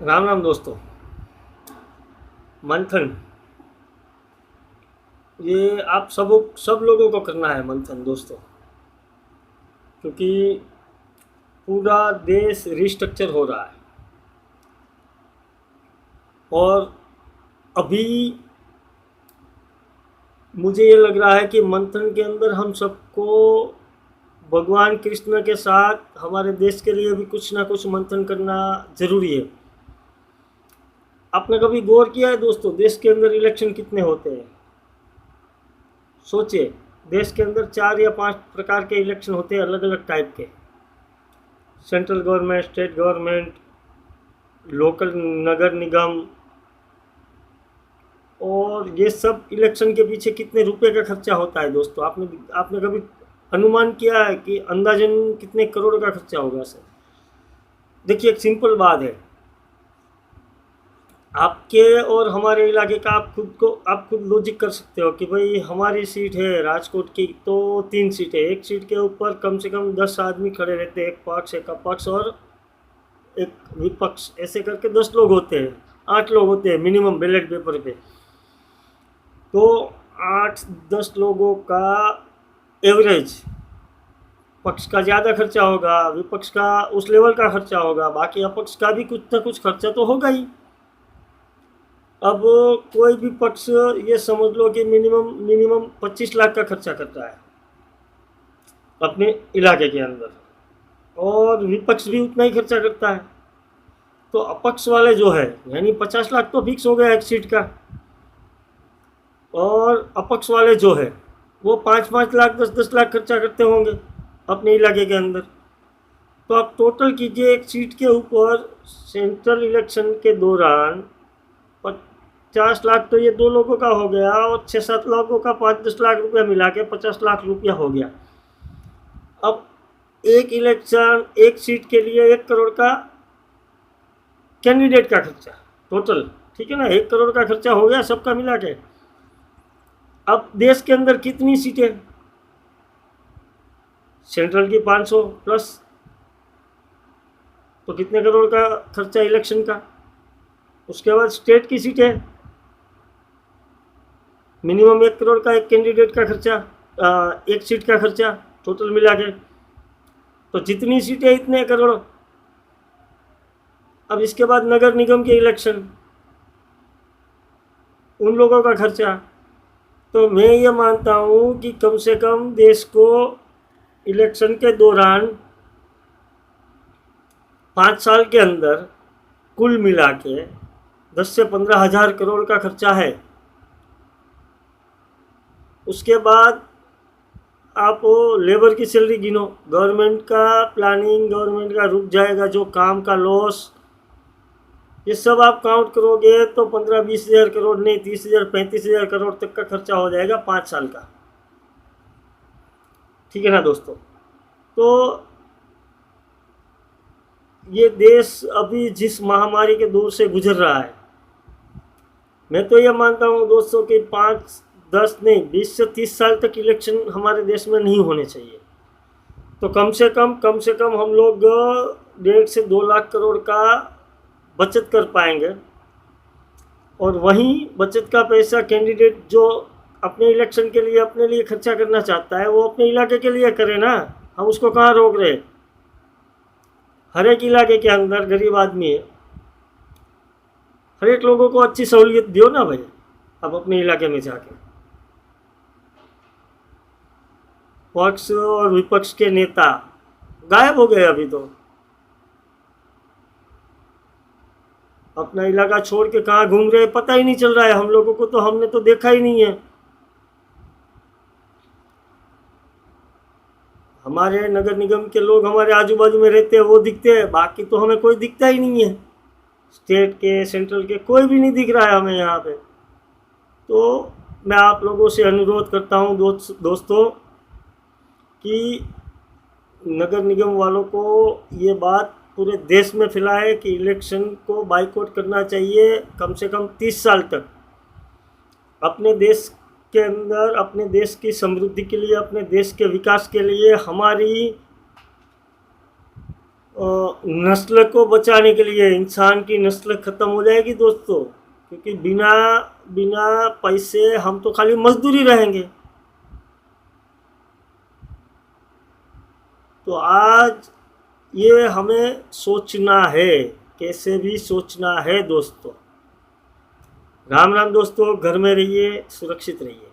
राम राम दोस्तों। मंथन, ये आप सब लोगों को करना है मंथन दोस्तों, क्योंकि पूरा देश रिस्ट्रक्चर हो रहा है। और अभी मुझे ये लग रहा है कि मंथन के अंदर हम सबको भगवान कृष्ण के साथ हमारे देश के लिए भी कुछ ना कुछ मंथन करना ज़रूरी है। आपने कभी गौर किया है दोस्तों, देश के अंदर इलेक्शन कितने होते हैं? सोचिए, देश के अंदर 4 या 5 प्रकार के इलेक्शन होते हैं, अलग अलग टाइप के। Central government, state government, local नगर निगम। और ये सब इलेक्शन के पीछे कितने रुपए का खर्चा होता है दोस्तों? आपने आपने कभी अनुमान किया है कि अंदाजन कितने करोड़ का खर्चा होगा सर? देखिए, एक सिंपल बात है। आपके और हमारे इलाके का आप खुद लॉजिक कर सकते हो कि भाई हमारी सीट है राजकोट की, तो 3 सीटें, एक सीट के ऊपर कम से कम 10 आदमी खड़े रहते हैं, एक पक्ष, एक अपक्ष और एक विपक्ष, ऐसे करके 10 लोग होते हैं, 8 लोग होते हैं मिनिमम बैलेट पेपर पे। तो 8-10 लोगों का एवरेज, पक्ष का ज़्यादा खर्चा होगा, विपक्ष का उस लेवल का खर्चा होगा, बाकी अपक्ष का भी कुछ ना कुछ खर्चा तो होगा ही। अब कोई भी पक्ष ये समझ लो कि मिनिमम मिनिमम 25 लाख का खर्चा करता है अपने इलाके के अंदर, और विपक्ष भी उतना ही खर्चा करता है। तो अपक्ष वाले जो है, यानी 50 लाख तो फिक्स हो गया एक सीट का, और अपक्ष वाले जो है वो 5-5 लाख, 10-10 लाख खर्चा करते होंगे अपने इलाके के अंदर। तो आप टोटल कीजिए, एक सीट के ऊपर सेंट्रल इलेक्शन के दौरान 50 लाख तो ये 2 लोगों का हो गया, और 6-7 लोगों का 5-10 लाख रुपया मिला के 50 लाख रुपया हो गया। अब एक इलेक्शन, एक सीट के लिए 1 करोड़ का कैंडिडेट का खर्चा टोटल, ठीक है ना? 1 करोड़ का खर्चा हो गया सबका मिला के। अब देश के अंदर कितनी सीटें? सेंट्रल की 500 प्लस, तो कितने करोड़ का खर्चा इलेक्शन का? उसके बाद स्टेट की सीटें, मिनिमम 1 करोड़ का एक कैंडिडेट का खर्चा, एक सीट का खर्चा टोटल मिला के। तो जितनी सीटें इतने करोड़। अब इसके बाद नगर निगम के इलेक्शन, उन लोगों का खर्चा। तो मैं ये मानता हूँ कि कम से कम देश को इलेक्शन के दौरान 5 साल के अंदर कुल मिला के 10 से 15 हज़ार करोड़ का खर्चा है। उसके बाद आप लेबर की सैलरी गिनो, गवर्नमेंट का प्लानिंग, गवर्नमेंट का रुक जाएगा जो काम का लॉस, ये सब आप काउंट करोगे तो 15-20 हज़ार करोड़ नहीं, 30 हज़ार 35 हज़ार करोड़ तक का खर्चा हो जाएगा 5 साल का। ठीक है ना दोस्तों? तो ये देश अभी जिस महामारी के दौर से गुजर रहा है, मैं तो ये मानता हूँ दोस्तों कि 5-10 नहीं, 20 से 30 साल तक इलेक्शन हमारे देश में नहीं होने चाहिए। तो कम से कम हम लोग 1.5 से 2 लाख करोड़ का बचत कर पाएंगे, और वहीं बचत का पैसा कैंडिडेट जो अपने इलेक्शन के लिए अपने लिए खर्चा करना चाहता है वो अपने इलाके के लिए करे ना, हम उसको कहाँ रोक रहे? हर एक इलाके के अंदर गरीब आदमी है, हर एक लोगों को अच्छी सहूलियत दियो ना भाई, अब अपने इलाके में जाके। पक्ष और विपक्ष के नेता गायब हो गए अभी तो, अपना इलाका छोड़ के कहाँ घूम रहे पता ही नहीं चल रहा है हम लोगों को, तो हमने तो देखा ही नहीं है। हमारे नगर निगम के लोग हमारे आजू बाजू में रहते हैं वो दिखते हैं, बाकी तो हमें कोई दिखता ही नहीं है। स्टेट के, सेंट्रल के कोई भी नहीं दिख रहा है हमें यहाँ पे। तो मैं आप लोगों से अनुरोध करता हूँ दोस्तों कि नगर निगम वालों को ये बात पूरे देश में फैलाए कि इलेक्शन को बाइकआउट करना चाहिए कम से कम 30 साल तक। अपने देश के अंदर, अपने देश की समृद्धि के लिए, अपने देश के विकास के लिए हमारी नस्ल को बचाने के लिए इंसान की नस्ल खत्म हो जाएगी दोस्तों, क्योंकि बिना बिना पैसे हम तो खाली मजदूरी रहेंगे। तो आज ये हमें सोचना है, कैसे भी सोचना है दोस्तों। राम राम दोस्तों, घर में रहिए, सुरक्षित रहिए।